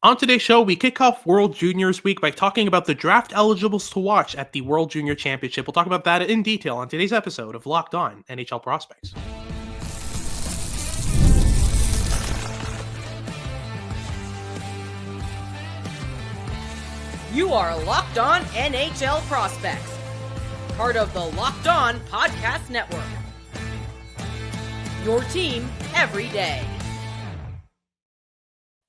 On today's show, we kick off World Juniors Week by talking about the draft eligibles to watch at the World Junior Championship. We'll talk about that in detail on today's episode of Locked On NHL Prospects. You are Locked On NHL Prospects, part of the Locked On Podcast Network. Your team every day.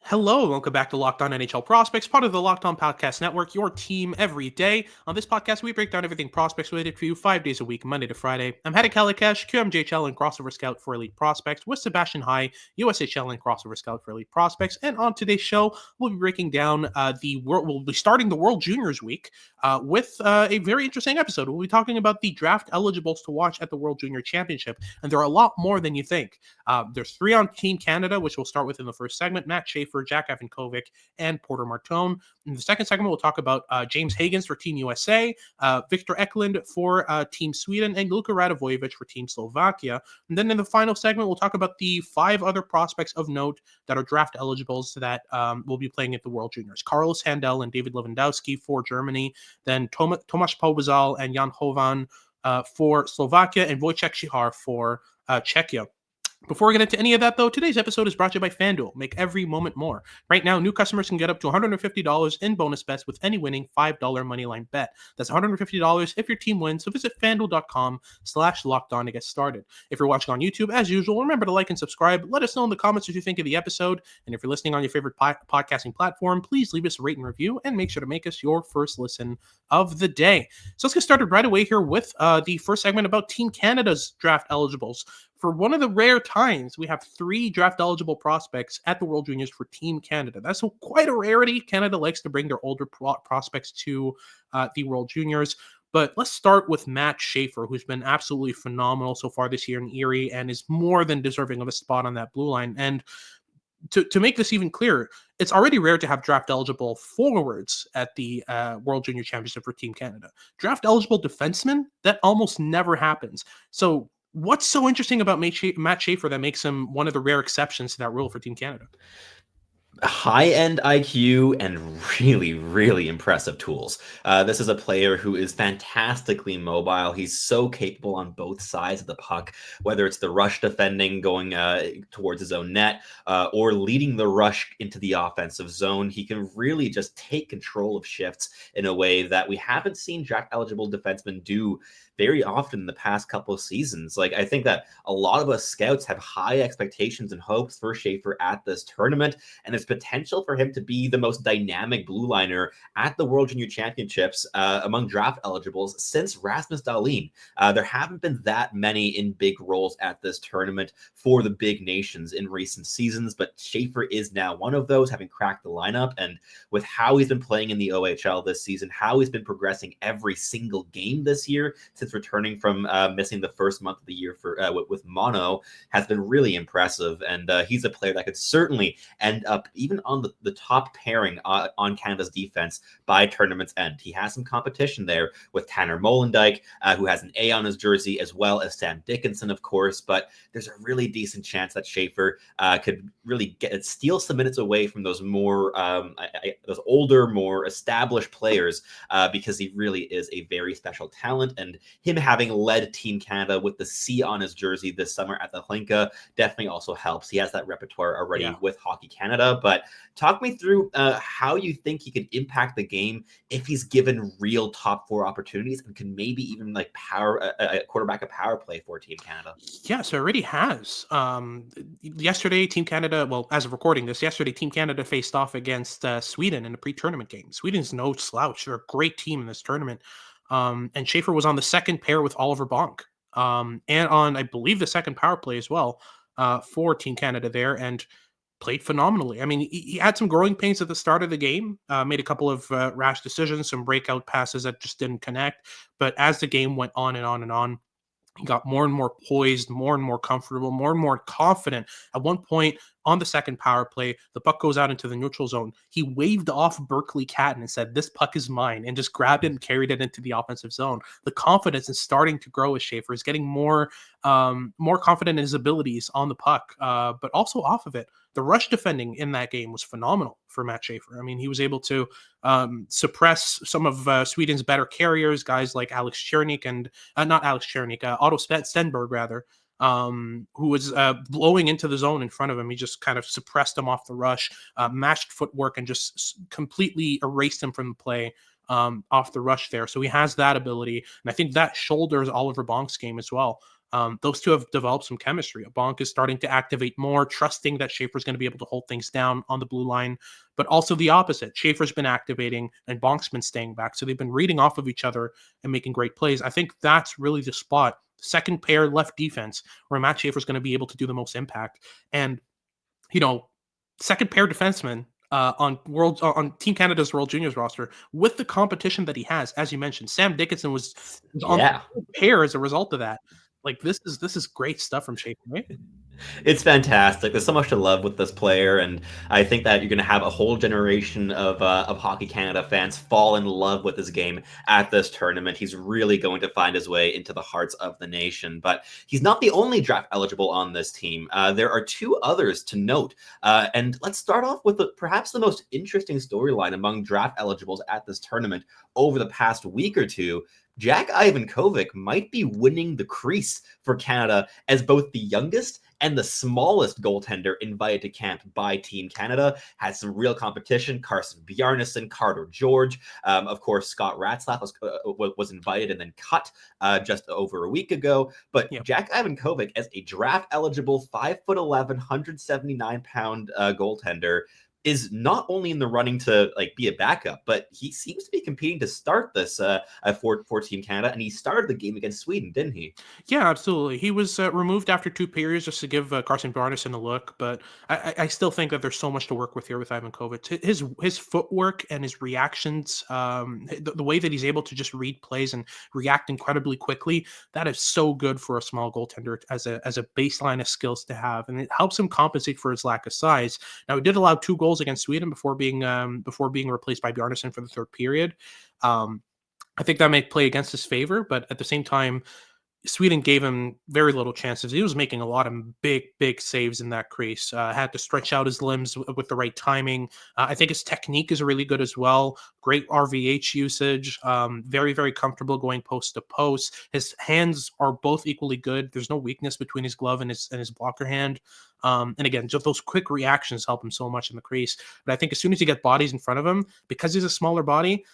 Hello, and welcome back to Locked On NHL Prospects, part of the Locked On Podcast Network, your team every day. On this podcast, we break down everything prospects related for you 5 days a week, Monday to Friday. I'm Händel, QMJHL and Crossover Scout for Elite Prospects, with Sebastian High, USHL and Crossover Scout for Elite Prospects. And on today's show, we'll be breaking down we'll be starting the World Juniors Week with a very interesting episode. We'll be talking about the draft eligibles to watch at the World Junior Championship, and there are a lot more than you think. There's 3 on Team Canada, which we'll start with in the first segment: Matthew Schaefer, Jack Ivankovic, and Porter Martone. In the second segment, we'll talk about James Hagens for Team USA, Victor Eklund for Team Sweden, and Luka Radivojevic for Team Slovakia. And then in the final segment, we'll talk about the 5 other prospects of note that are draft eligibles that will be playing at the World Juniors: Carlos Händel and David Lewandowski for Germany, then Tomas Pobezal and Chovan for Slovakia, and Vojtech Cihar for Czechia. Before we get into any of that, though, today's episode is brought to you by FanDuel. Make every moment more. Right now, new customers can get up to $150 in bonus bets with any winning $5 moneyline bet. That's $150 if your team wins. So visit FanDuel.com/LockedOn to get started. If you're watching on YouTube, as usual, remember to like and subscribe. Let us know in the comments what you think of the episode. And if you're listening on your favorite podcasting platform, please leave us a rate and review and make sure to make us your first listen of the day. So let's get started right away here with the first segment about Team Canada's draft eligibles. For one of the rare times, we have 3 draft-eligible prospects at the World Juniors for Team Canada. That's quite a rarity. Canada likes to bring their older prospects to the World Juniors. But let's start with Matthew Schaefer, who's been absolutely phenomenal so far this year in Erie and is more than deserving of a spot on that blue line. And to make this even clearer, it's already rare to have draft-eligible forwards at the World Junior Championship for Team Canada. Draft-eligible defensemen, that almost never happens. So what's so interesting about Matthew Schaefer that makes him one of the rare exceptions to that rule for Team Canada? High-end IQ and really, really impressive tools. This is a player who is fantastically mobile. He's so capable on both sides of the puck, whether it's the rush defending going towards his own net or leading the rush into the offensive zone. He can really just take control of shifts in a way that we haven't seen draft-eligible defensemen do very often in the past couple of seasons. Like, I think that a lot of us scouts have high expectations and hopes for Schaefer at this tournament, and there's potential for him to be the most dynamic blue liner at the World Junior Championships among draft eligibles since Rasmus Dahlin. There haven't been that many in big roles at this tournament for the big nations in recent seasons, but Schaefer is now one of those, having cracked the lineup. And with how he's been playing in the OHL this season, how he's been progressing every single game this year since returning from missing the first month of the year for with mono, has been really impressive. And he's a player that could certainly end up even on the top pairing on Canada's defense by tournament's end. He has some competition there with Tanner Molendyk, who has an A on his jersey, as well as Sam Dickinson, of course. But there's a really decent chance that Schaefer could really steal some minutes away from those more those older, more established players, because he really is a very special talent. And him having led Team Canada with the C on his jersey this summer at the Hlinka definitely also helps. He has that repertoire already with Hockey Canada. But talk me through how you think he could impact the game if he's given real top 4 opportunities and can maybe even like quarterback a power play for Team Canada. Yeah, so it already has. Yesterday, Team Canada, well, as of recording this, yesterday, Team Canada faced off against Sweden in a pre-tournament game. Sweden's no slouch. They're a great team in this tournament. And Schaefer was on the second pair with Oliver Bonk, and on, I believe, the second power play as well for Team Canada there, and played phenomenally. I mean, he had some growing pains at the start of the game, made a couple of rash decisions, some breakout passes that just didn't connect. But as the game went on and on and on, he got more and more poised, more and more comfortable, more and more confident. At one point on the second power play, the puck goes out into the neutral zone. He waved off Berkeley Catton and said, "This puck is mine," and just grabbed it and carried it into the offensive zone. The confidence is starting to grow as Schaefer is getting more confident in his abilities on the puck, but also off of it. the rush defending in that game was phenomenal for Matt Schaefer. I mean, he was able to suppress some of Sweden's better carriers, guys like Alex Chernik and not Alex Chernik, Otto Stenberg rather, who was blowing into the zone in front of him. He just kind of suppressed him off the rush, matched footwork, and just completely erased him from the play off the rush there. So he has that ability. And I think that shoulders Oliver Bonk's game as well. Those two have developed some chemistry. Bonk is starting to activate more, trusting that Schaefer's going to be able to hold things down on the blue line, but also the opposite. Schaefer's been activating and Bonk's been staying back. So they've been reading off of each other and making great plays. I think that's really the spot. Second pair left defense where Matt Schaefer's going to be able to do the most impact. And, second pair defenseman on Team Canada's World Juniors roster with the competition that he has. As you mentioned, Sam Dickinson was on the pair as a result of that. Like this is great stuff from Schaefer, right? It's fantastic. There's so much to love with this player, and I think that you're going to have a whole generation of Hockey Canada fans fall in love with his game at this tournament. He's really going to find his way into the hearts of the nation, but he's not the only draft eligible on this team. There are two others to note, and let's start off with perhaps the most interesting storyline among draft eligibles at this tournament over the past week or two. Jack Ivankovic might be winning the crease for Canada as both the youngest and the smallest goaltender invited to camp by Team Canada. Had some real competition. Carson Bjarnason, Carter George. Of course, Scott Ratzlaff was invited and then cut just over a week ago. But Jack Ivankovic, as a draft-eligible 5'11", 179-pound goaltender, is not only in the running to be a backup, but he seems to be competing to start this for Team Canada, and he started the game against Sweden, didn't he? Yeah, absolutely. He was removed after 2 periods just to give Carson Bjarnason a look, but I still think that there's so much to work with here with Ivankovic. His footwork and his reactions, the way that he's able to just read plays and react incredibly quickly, that is so good for a small goaltender as a baseline of skills to have, and it helps him compensate for his lack of size. Now, he did allow 2 goals against Sweden before being replaced by Bjarnason for the 3rd period. I think that may play against his favor, but at the same time, Sweden gave him very little chances. He was making a lot of big saves in that crease. Had to stretch out his limbs with the right timing. I think his technique is really good as well. Great RVH usage. Very, very comfortable going post to post. His hands are both equally good. There's no weakness between his glove and his blocker hand. And again, just those quick reactions help him so much in the crease. But I think as soon as you get bodies in front of him, because he's a smaller body,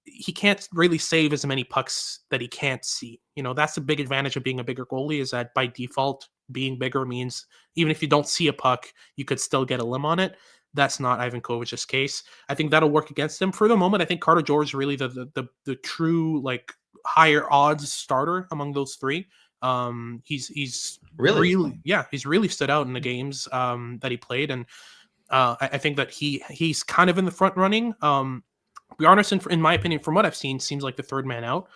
he can't really save as many pucks that he can't see. That's the big advantage of being a bigger goalie, is that by default, being bigger means even if you don't see a puck, you could still get a limb on it. That's not Ivankovic's case. I think that'll work against him for the moment. I think Carter George is really the true higher odds starter among those 3. He's really stood out in the games that he played, and I think that he's kind of in the front running. Bjarnason, in my opinion, from what I've seen, seems like the 3rd man out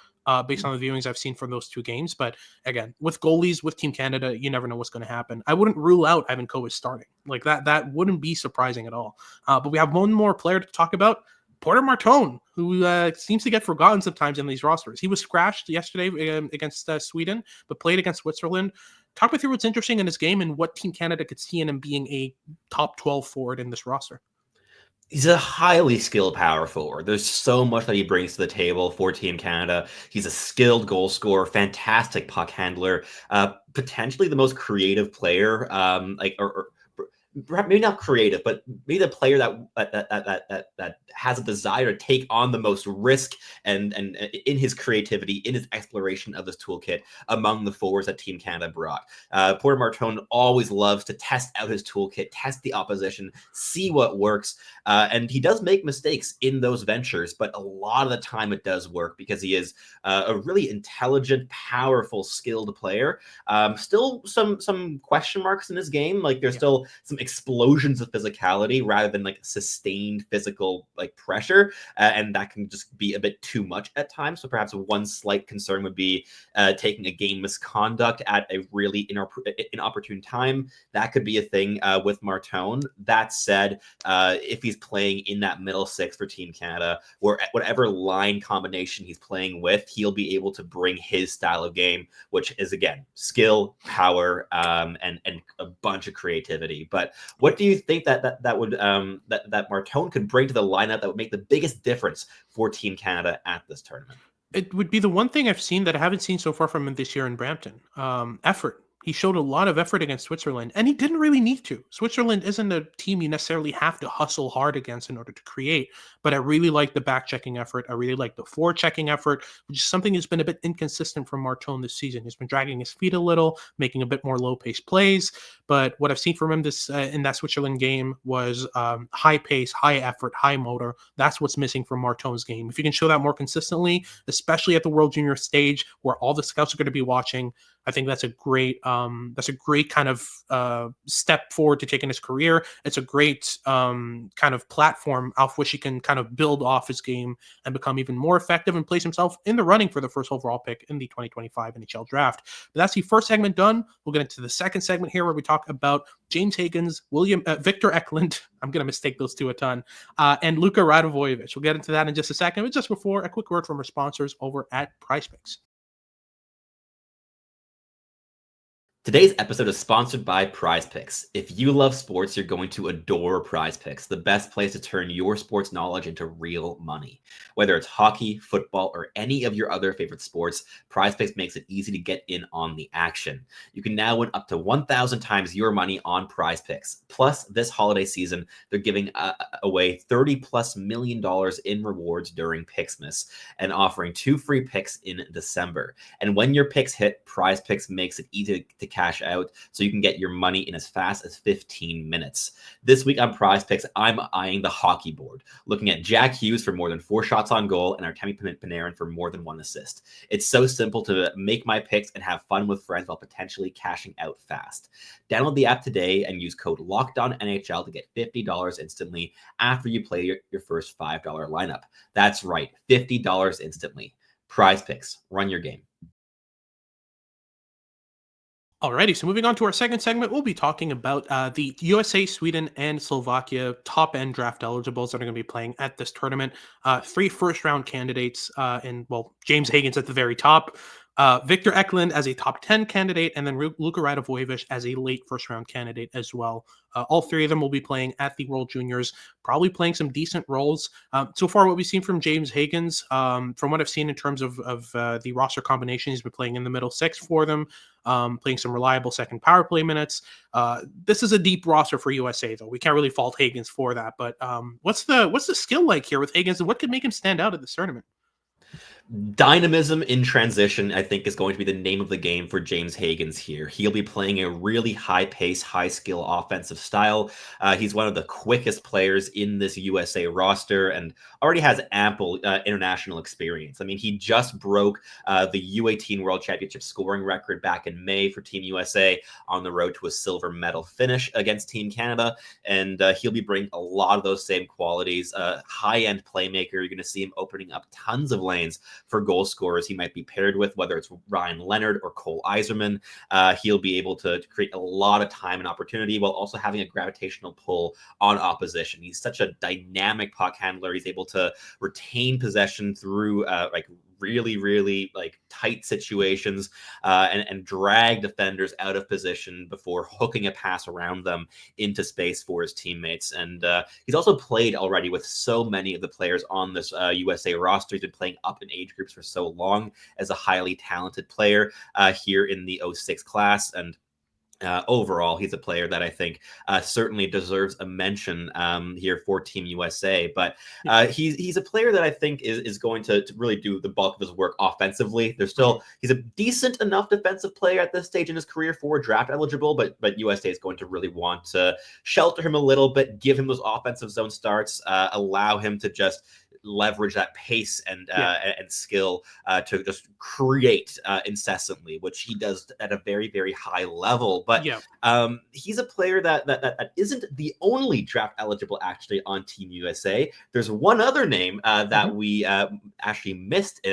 based on the viewings I've seen from those 2 games. But again, with goalies, with Team Canada, you never know what's going to happen. I wouldn't rule out Ivankovic starting. That wouldn't be surprising at all. But we have one more player to talk about, Porter Martone, who seems to get forgotten sometimes in these rosters. He was scratched yesterday against Sweden, but played against Switzerland. Talk me through what's interesting in his game and what Team Canada could see in him being a top 12 forward in this roster. He's a highly skilled power forward. There's so much that he brings to the table for Team Canada. He's a skilled goal scorer, fantastic puck handler, potentially the most creative player, or maybe not creative, but maybe the player that has a desire to take on the most risk and in his creativity, in his exploration of this toolkit among the forwards that Team Canada brought. Porter Martone always loves to test out his toolkit, test the opposition, see what works, and he does make mistakes in those ventures, but a lot of the time it does work because he is a really intelligent, powerful, skilled player. Still some question marks in his game. There's still some explosions of physicality rather than sustained physical pressure, and that can just be a bit too much at times. So perhaps one slight concern would be taking a game misconduct at a really inopportune time. That could be a thing with Martone. That said, if he's playing in that middle 6 for Team Canada, or whatever line combination he's playing with, he'll be able to bring his style of game, which is again skill, power, and a bunch of creativity. But What do you think that would that Martone could bring to the lineup that would make the biggest difference for Team Canada at this tournament? It would be the one thing I've seen that I haven't seen so far from him this year in Brampton. Effort. He showed a lot of effort against Switzerland, and he didn't really need to. Switzerland isn't a team you necessarily have to hustle hard against in order to create, but I really like the back-checking effort. I really like the forechecking effort, which is something that's been a bit inconsistent from Martone this season. He's been dragging his feet a little, making a bit more low-paced plays, but what I've seen from him this in that Switzerland game was high pace, high effort, high motor. That's what's missing from Martone's game. If you can show that more consistently, especially at the World Junior stage where all the scouts are going to be watching, I think that's a great kind of step forward to take in his career. It's a great kind of platform off which he can kind of build off his game and become even more effective and place himself in the running for the first overall pick in the 2025 NHL draft. But that's the first segment done. We'll get into the second segment here where we talk about James Hagens, Victor Eklund. I'm going to mistake those two a ton. And Luka Radivojevic. We'll get into that in just a second. But just before, a quick word from our sponsors over at PrizePicks. Today's episode is sponsored by PrizePicks. If you love sports, you're going to adore PrizePicks, the best place to turn your sports knowledge into real money. Whether it's hockey, football, or any of your other favorite sports, PrizePicks makes it easy to get in on the action. You can now win up to 1,000 times your money on PrizePicks. Plus, this holiday season, they're giving away $30+ million in rewards during Picksmas and offering 2 free picks in December. And when your picks hit, PrizePicks makes it easy to cash out so you can get your money in as fast as 15 minutes. This week on PrizePicks, I'm eyeing the hockey board, looking at Jack Hughes for more than 4 shots on goal and Artemi Panarin for more than 1 assist. It's so simple to make my picks and have fun with friends while potentially cashing out fast. Download the app today and use code LOCKEDONNHL to get $50 instantly after you play your first $5 lineup. That's right, $50 instantly. PrizePicks, run your game. Alrighty, so moving on to our second segment, we'll be talking about the USA, Sweden, and Slovakia top-end draft eligibles that are going to be playing at this tournament. 3 first-round candidates, and James Hagens at the very top, Victor Eklund as a top 10 candidate, and then Luka Radivojevic as a late first-round candidate as well. All 3 of them will be playing at the World Juniors, probably playing some decent roles. So far, what we've seen from James Hagens, from what I've seen in terms of the roster combination, he's been playing in the middle 6 for them, playing some reliable second power play minutes. This is a deep roster for USA, though. We can't really fault Hagens for that. But what's the skill like here with Hagens, and what could make him stand out at this tournament? Dynamism in transition, I think, is going to be the name of the game for James Hagens here. He'll be playing a really high-pace, high-skill offensive style. He's one of the quickest players in this USA roster and already has ample international experience. I mean, he just broke the U18 World Championship scoring record back in May for Team USA on the road to a silver medal finish against Team Canada, and he'll be bringing a lot of those same qualities. High-end playmaker. You're going to see him opening up tons of lanes for goal scorers he might be paired with, whether it's Ryan Leonard or Cole Eiserman. He'll be able to create a lot of time and opportunity while also having a gravitational pull on opposition. He's such a dynamic puck handler. He's able to retain possession through really tight situations and drag defenders out of position before hooking a pass around them into space for his teammates. And he's also played already with so many of the players on this USA roster. He's been playing up in age groups for so long as a highly talented player here in the 06 class. And overall, he's a player that I think certainly deserves a mention here for Team USA. But he's a player that I think is going to really do the bulk of his work offensively. He's a decent enough defensive player at this stage in his career for draft eligible, but USA is going to really want to shelter him a little bit, give him those offensive zone starts, allow him to just leverage that pace and skill to just create incessantly, which he does at a very, very high level. But he's a player that isn't the only draft eligible actually on Team USA. There's one other name that we actually missed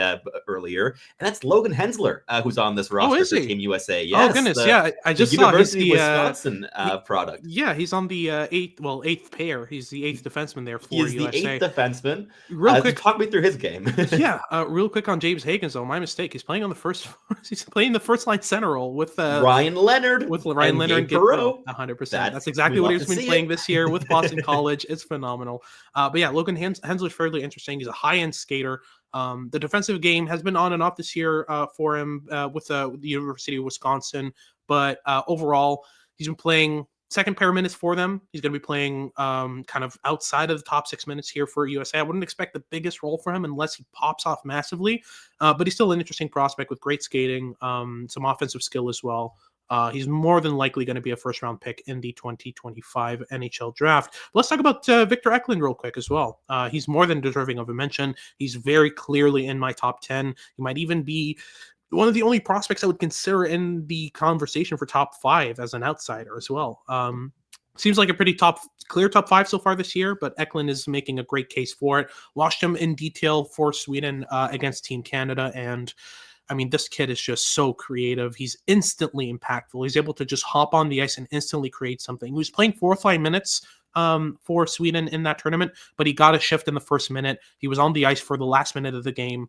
earlier, and that's Logan Hensler, who's on this roster for Team USA. Yes, oh goodness, I just saw University of Wisconsin product. Yeah, he's on the eighth pair. He's the 8th defenseman there for He's USA. the 8th defenseman. real quick, talk me through his game. Yeah, real quick on James Hagens though. My mistake. He's playing on the first. He's playing the first line center role with Ryan Leonard, and Gabe Perreault. 100%. That's exactly what he's been playing this year with Boston College. It's phenomenal. But yeah, Logan Hensler fairly interesting. He's a high end skater. The defensive game has been on and off this year for him with the University of Wisconsin, but overall, he's been playing second pair minutes for them. He's going to be playing kind of outside of the top 6 minutes here for USA. I wouldn't expect the biggest role for him unless he pops off massively, but he's still an interesting prospect with great skating, some offensive skill as well. He's more than likely going to be a first-round pick in the 2025 NHL draft. But let's talk about Victor Eklund real quick as well. He's more than deserving of a mention. He's very clearly in my top 10. He might even be one of the only prospects I would consider in the conversation for top 5 as an outsider as well. Seems like a pretty clear top 5 so far this year, but Eklund is making a great case for it. Watched him in detail for Sweden against Team Canada, and I mean, this kid is just so creative. He's instantly impactful. He's able to just hop on the ice and instantly create something. He was playing 4th line minutes for Sweden in that tournament, but he got a shift in the first minute. He was on the ice for the last minute of the game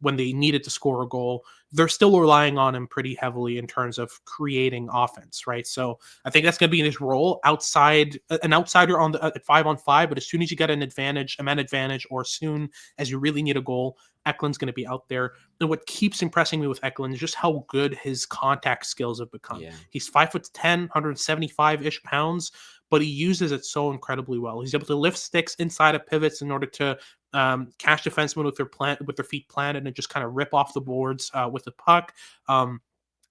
when they needed to score a goal. They're still relying on him pretty heavily in terms of creating offense, right? So I think that's going to be in his role an outsider on the at 5-on-5. But as soon as you get a man advantage, or as soon as you really need a goal, Eklund's going to be out there. And what keeps impressing me with Eklund is just how good his contact skills have become. Yeah. He's 5'10", 175-ish pounds, but he uses it so incredibly well. He's able to lift sticks inside of pivots in order to catch defensemen with their feet planted and just kind of rip off the boards with the puck.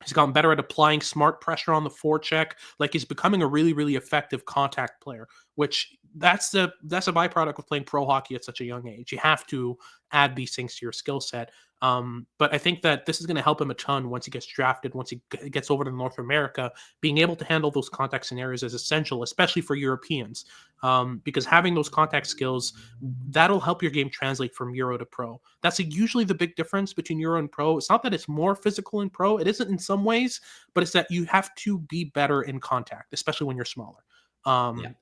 He's gotten better at applying smart pressure on the forecheck. Like, he's becoming a really, really effective contact player, which that's a byproduct of playing pro hockey at such a young age. You have to add these things to your skill set. But I think that this is going to help him a ton once he gets drafted, once he gets over to North America. Being able to handle those contact scenarios is essential, especially for Europeans, because having those contact skills, that'll help your game translate from Euro to Pro. That's usually the big difference between Euro and Pro. It's not that it's more physical in Pro. It isn't in some ways, but it's that you have to be better in contact, especially when you're smaller.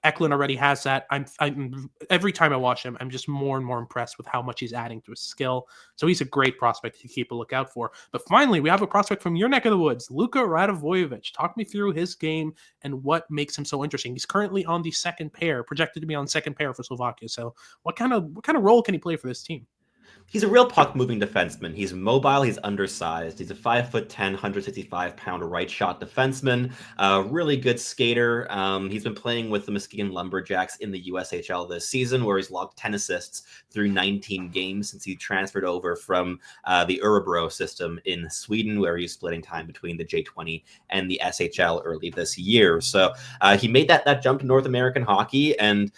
Eklund already has that. I'm every time I watch him, I'm just more and more impressed with how much he's adding to his skill. So he's a great prospect to keep a lookout for. But finally, we have a prospect from your neck of the woods, Luka Radivojevic. Talk me through his game and what makes him so interesting. He's currently on the second pair, projected to be on second pair for Slovakia. So what kind of role can he play for this team? He's a real puck-moving defenseman. He's mobile. He's undersized. He's a 5'10", 165-pound right shot defenseman. Really good skater. He's been playing with the Muskegon Lumberjacks in the USHL this season, where he's logged 10 assists through 19 games since he transferred over from the Örebro system in Sweden, where he's splitting time between the J20 and the SHL early this year. So he made that jump to North American hockey, and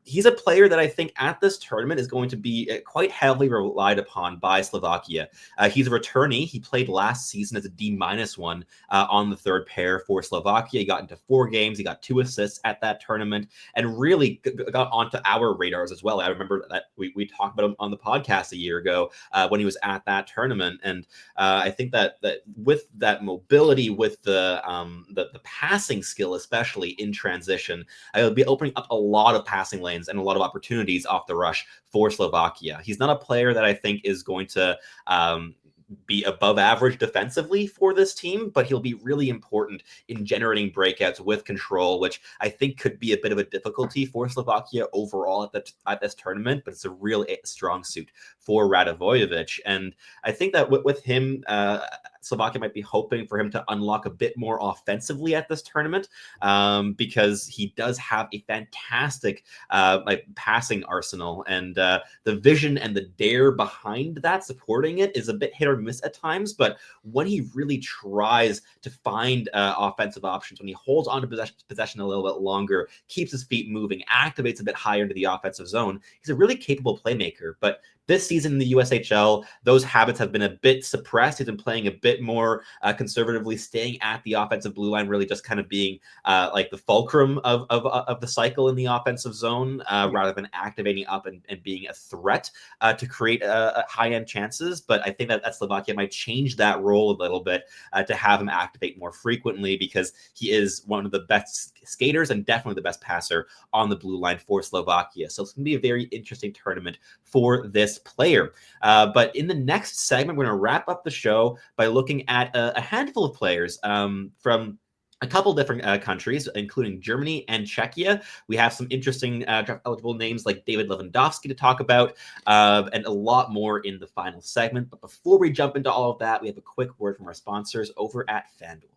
he's a player that I think at this tournament is going to be quite heavily relied upon by Slovakia. He's a returnee. He played last season as a D-1 on the third pair for Slovakia. He got into 4 games. He got 2 assists at that tournament and really got onto our radars as well. I remember that we talked about him on the podcast a year ago when he was at that tournament. And I think that with that mobility, with the passing skill, especially in transition, I'll be opening up a lot of passing lanes and a lot of opportunities off the rush for Slovakia. He's not a player that I think is going to be above average defensively for this team, but he'll be really important in generating breakouts with control, which I think could be a bit of a difficulty for Slovakia overall at this tournament, but it's a real strong suit for Radivojevic. And I think that with him, Slovakia might be hoping for him to unlock a bit more offensively at this tournament, because he does have a fantastic passing arsenal, and the vision and the dare behind that supporting it is a bit hit or miss at times. But when he really tries to find offensive options, when he holds on to possession a little bit longer, keeps his feet moving, activates a bit higher into the offensive zone, he's a really capable playmaker. But this season in the USHL, those habits have been a bit suppressed. He's been playing a bit bit more conservatively, staying at the offensive blue line, really just kind of being like the fulcrum of the cycle in the offensive zone, rather than activating up and being a threat to create high-end chances. But I think that Slovakia might change that role a little bit to have him activate more frequently, because he is one of the best skaters and definitely the best passer on the blue line for Slovakia. So it's going to be a very interesting tournament for this player. But in the next segment, we're going to wrap up the show by looking at a handful of players from a couple different countries, including Germany and Czechia. We have some interesting draft-eligible names like David Lewandowski to talk about, and a lot more in the final segment. But before we jump into all of that, we have a quick word from our sponsors over at FanDuel.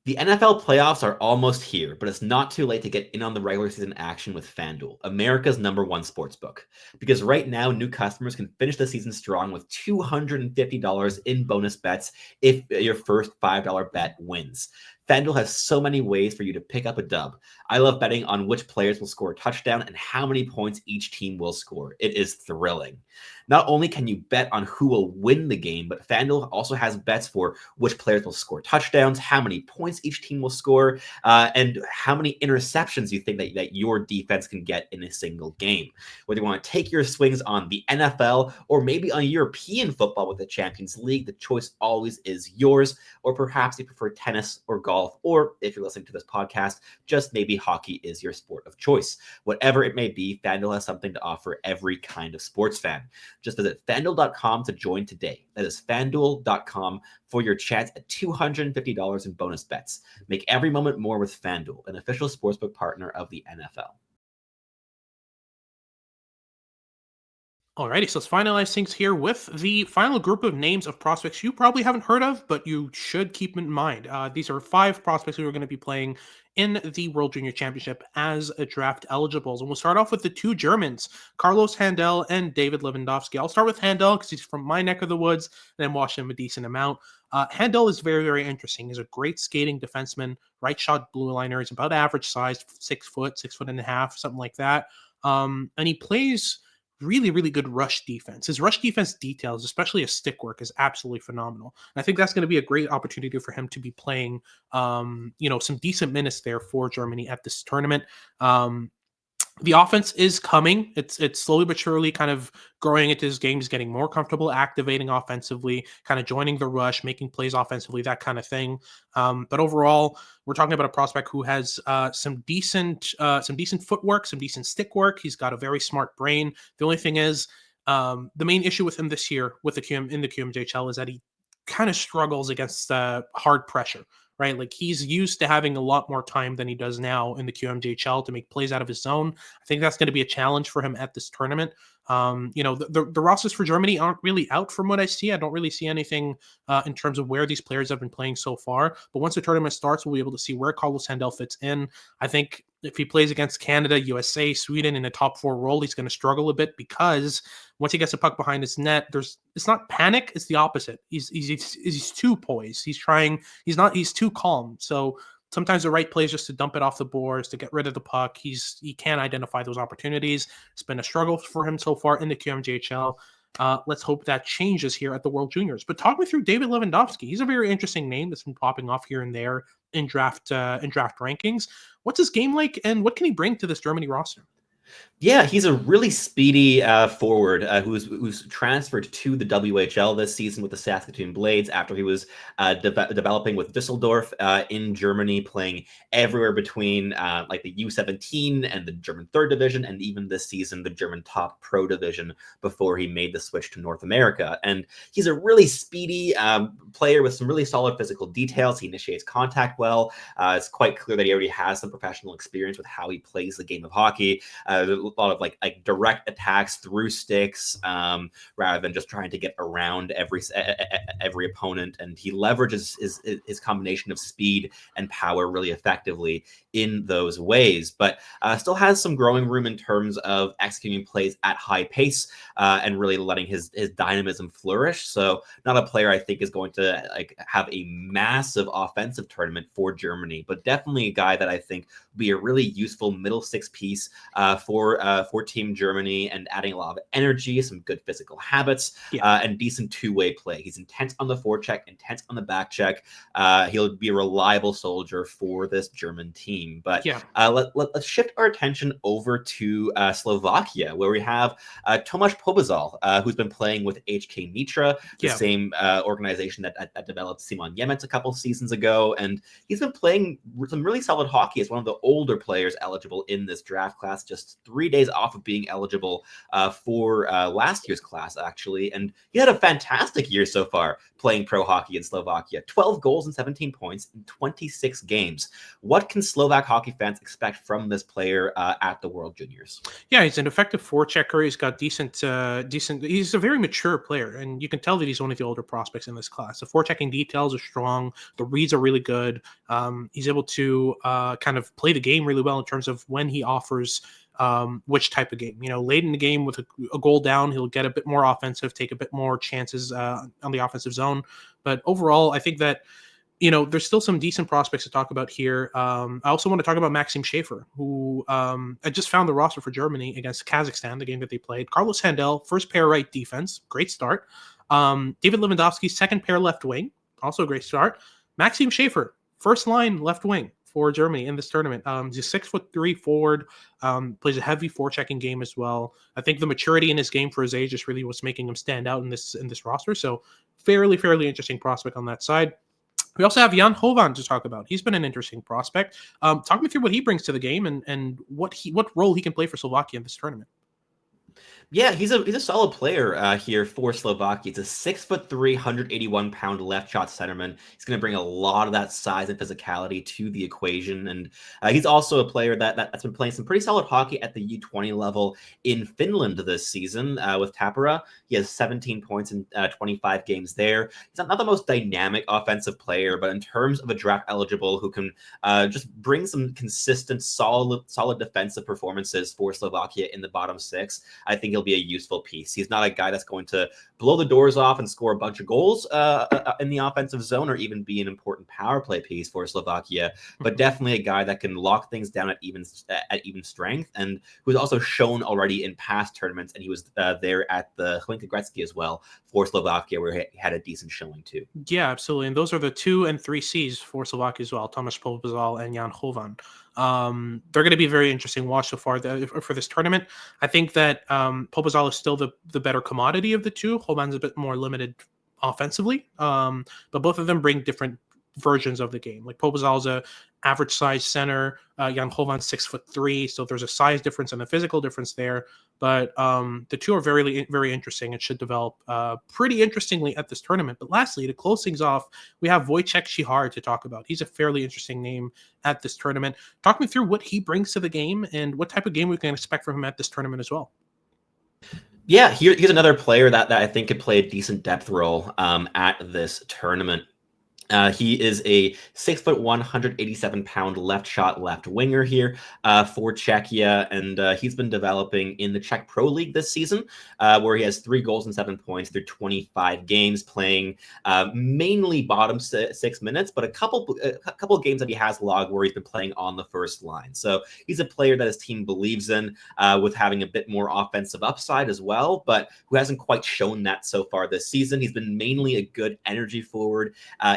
The NFL playoffs are almost here, but it's not too late to get in on the regular season action with FanDuel, America's #1 sportsbook. Because right now, new customers can finish the season strong with $250 in bonus bets if your first $5 bet wins. FanDuel has so many ways for you to pick up a dub. I love betting on which players will score a touchdown and how many points each team will score. It is thrilling. Not only can you bet on who will win the game, but FanDuel also has bets for which players will score touchdowns, how many points each team will score, and how many interceptions you think that your defense can get in a single game. Whether you want to take your swings on the NFL or maybe on European football with the Champions League, the choice always is yours. Or perhaps you prefer tennis or golf, or if you're listening to this podcast, just maybe hockey is your sport of choice. Whatever it may be, FanDuel has something to offer every kind of sports fan. Just visit FanDuel.com to join today. That is FanDuel.com for your chance at $250 in bonus bets. Make every moment more with FanDuel, an official sportsbook partner of the NFL. Alrighty, so let's finalize things here with the final group of names of prospects you probably haven't heard of, but you should keep in mind. These are 5 prospects who are going to be playing in the World Junior Championship as a draft eligibles. And we'll start off with the 2 Germans, Carlos Händel and David Lewandowski. I'll start with Händel because he's from my neck of the woods, and I've watched him a decent amount. Händel is very, very interesting. He's a great skating defenseman, right shot blue liner. He's about average size, 6 foot, 6.5 feet, something like that. And he plays really, really good rush defense. His rush defense details, especially his stick work, is absolutely phenomenal. And I think that's going to be a great opportunity for him to be playing, some decent minutes there for Germany at this tournament. The offense is coming. It's slowly but surely kind of growing into his game. He's getting more comfortable activating offensively, kind of joining the rush, making plays offensively, that kind of thing. But overall, we're talking about a prospect who has some decent footwork, some decent stick work. He's got a very smart brain. The only thing is, the main issue with him this year with the QMJHL is that he kind of struggles against hard pressure. Right, like he's used to having a lot more time than he does now in the QMJHL to make plays out of his zone. I think that's going to be a challenge for him at this tournament. The rosters for Germany aren't really out from what I see. I don't really see anything in terms of where these players have been playing so far. But once the tournament starts, we'll be able to see where Carlos Händel fits in. I think if he plays against Canada, USA, Sweden in a top 4 role, he's going to struggle a bit because once he gets a puck behind his net, it's not panic, it's the opposite. He's too poised. He's too calm. So sometimes the right play is just to dump it off the boards, to get rid of the puck. He can't identify those opportunities. It's been a struggle for him so far in the QMJHL. Let's hope that changes here at the World Juniors. But talk me through David Lewandowski. He's a very interesting name that's been popping off here and there in draft rankings. What's his game like, and what can he bring to this Germany roster? Yeah, he's a really speedy forward who's transferred to the WHL this season with the Saskatoon Blades after he was developing with Düsseldorf in Germany, playing everywhere between like the U17 and the German 3rd Division, and even this season, the German Top Pro Division, before he made the switch to North America. And he's a really speedy player with some really solid physical details. He initiates contact well. It's quite clear that he already has some professional experience with how he plays the game of hockey. A lot of like direct attacks through sticks rather than just trying to get around every opponent, and he leverages his combination of speed and power really effectively in those ways, but still has some growing room in terms of executing plays at high pace and really letting his dynamism flourish. So not a player I think is going to have a massive offensive tournament for Germany, but definitely a guy that I think will be a really useful middle 6 piece for for Team Germany and adding a lot of energy, some good physical habits, and decent two-way play. He's intense on the forecheck, intense on the back check. He'll be a reliable soldier for this German team. But let's shift our attention over to Slovakia, where we have Tomas Pobezal, who's been playing with HK Nitra, the same organization that developed Simon Nemec a couple seasons ago. And he's been playing some really solid hockey as one of the older players eligible in this draft class, just 3 days off of being eligible for last year's class, actually. And he had a fantastic year so far playing pro hockey in Slovakia. 12 goals and 17 points in 26 games. What can Slovak hockey fans expect from this player at the World Juniors? Yeah, he's an effective forechecker. He's got decent. He's a very mature player, and you can tell that he's one of the older prospects in this class. The forechecking details are strong. The reads are really good. He's able to kind of play the game really well in terms of when he offers which type of game. Late in the game with a goal down, he'll get a bit more offensive, take a bit more chances on the offensive zone. But overall, I think that there's still some decent prospects to talk about here. I also want to talk about Maxim Schäfer, who I just found the roster for Germany against Kazakhstan, the game that they played. Carlos Händel, first pair right defense, great start. David Lewandowski, second pair left wing, also a great start. Maxim Schäfer, first line left wing for Germany in this tournament. He's a 6'3" forward, plays a heavy forechecking game as well. I think the maturity in his game for his age is really what's making him stand out in this roster. So fairly interesting prospect on that side. We also have Jan Chovan to talk about. He's been an interesting prospect. Talk me through what he brings to the game and what role he can play for Slovakia in this tournament. Yeah, he's a solid player here for Slovakia. He's a 6'3", 181-pound left shot centerman. He's going to bring a lot of that size and physicality to the equation, and he's also a player that's been playing some pretty solid hockey at the U20 level in Finland this season with Tappara. He has 17 points in 25 games there. He's not the most dynamic offensive player, but in terms of a draft eligible who can just bring some consistent, solid defensive performances for Slovakia in the bottom six, I think he'll be a useful piece. He's not a guy that's going to blow the doors off and score a bunch of goals in the offensive zone or even be an important power play piece for Slovakia, but definitely a guy that can lock things down at even strength, and who's also shown already in past tournaments, and he was there at the Hlinka Gretzky as well for Slovakia, where he had a decent showing too. Yeah, absolutely. And those are the 2 and 3 C's for Slovakia as well, Tomas Pobezal and Jan Chovan. They're going to be very interesting watch so far for this tournament. I think that Pobezal is still the better commodity of the two. Chovan's a bit more limited offensively, but both of them bring different versions of the game. Like Pobezal's a average size center, Jan Chovan's 6'3", so there's a size difference and a physical difference there. But the two are very interesting and should develop pretty interestingly at this tournament. But lastly, to close things off, we have Vojtech Cihar to talk about. He's a fairly interesting name at this tournament. Talk me through what he brings to the game and what type of game we can expect from him at this tournament as well. Yeah, here's another player that I think could play a decent depth role at this tournament. He is a 6'1", 187-pound left shot left winger here for Czechia, and he's been developing in the Czech Pro League this season, where he has 3 goals and 7 points through 25 games, playing mainly bottom 6 minutes, but a couple of games that he has logged where he's been playing on the first line. So he's a player that his team believes in, with having a bit more offensive upside as well, but who hasn't quite shown that so far this season. He's been mainly a good energy forward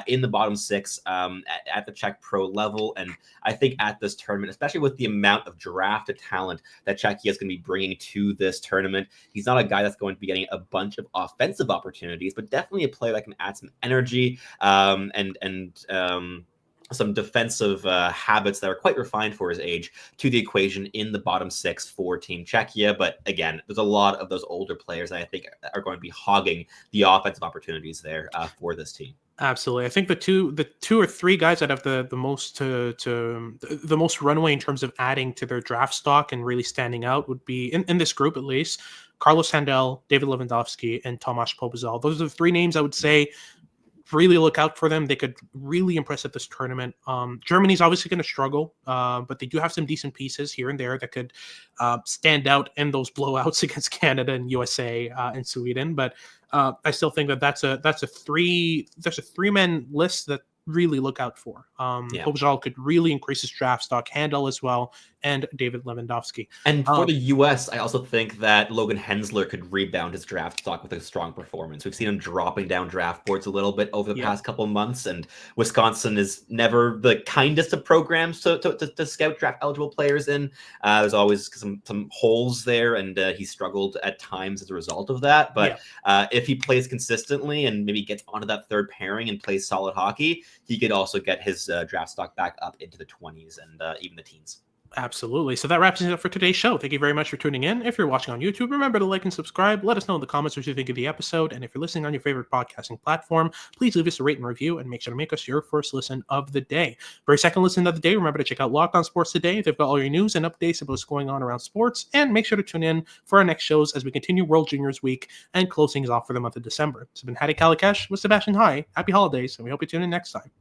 in the bottom 6 at the Czech Pro level, and I think at this tournament, especially with the amount of drafted talent that Czechia is going to be bringing to this tournament, he's not a guy that's going to be getting a bunch of offensive opportunities, but definitely a player that can add some energy and some defensive habits that are quite refined for his age to the equation in the bottom 6 for Team Czechia. But again, there's a lot of those older players that I think are going to be hogging the offensive opportunities there for this team. Absolutely. I think the two or three guys that have the most the most runway in terms of adding to their draft stock and really standing out would be in this group, at least, Carlos Händel, David Lewandowski, and Tomas Pobezal. Those are the 3 names I would say really look out for them. They could really impress at this tournament. Germany's obviously going to struggle, but they do have some decent pieces here and there that could stand out in those blowouts against Canada and USA and Sweden. But I still think that's a 3-man list that really look out for. Yeah. Pobezal could really increase his draft stock, Händel as well, and David Lewandowski. And for the US, I also think that Logan Hensler could rebound his draft stock with a strong performance. We've seen him dropping down draft boards a little bit over the past couple of months, and Wisconsin is never the kindest of programs to scout draft eligible players in. There's always some holes there, and he struggled at times as a result of that. But if he plays consistently and maybe gets onto that third pairing and plays solid hockey, he could also get his draft stock back up into the 20s and even the teens. Absolutely. So that wraps it up for today's show. Thank you very much for tuning in. If you're watching on YouTube, remember to like and subscribe. Let us know in the comments what you think of the episode. And if you're listening on your favorite podcasting platform, please leave us a rate and review and make sure to make us your first listen of the day. For your second listen of the day, remember to check out Locked On Sports Today. They've got all your news and updates about what's going on around sports. And make sure to tune in for our next shows as we continue World Juniors Week and close things off for the month of December. This has been Hadi Kalikesh with Sebastian High. Happy holidays, and we hope you tune in next time.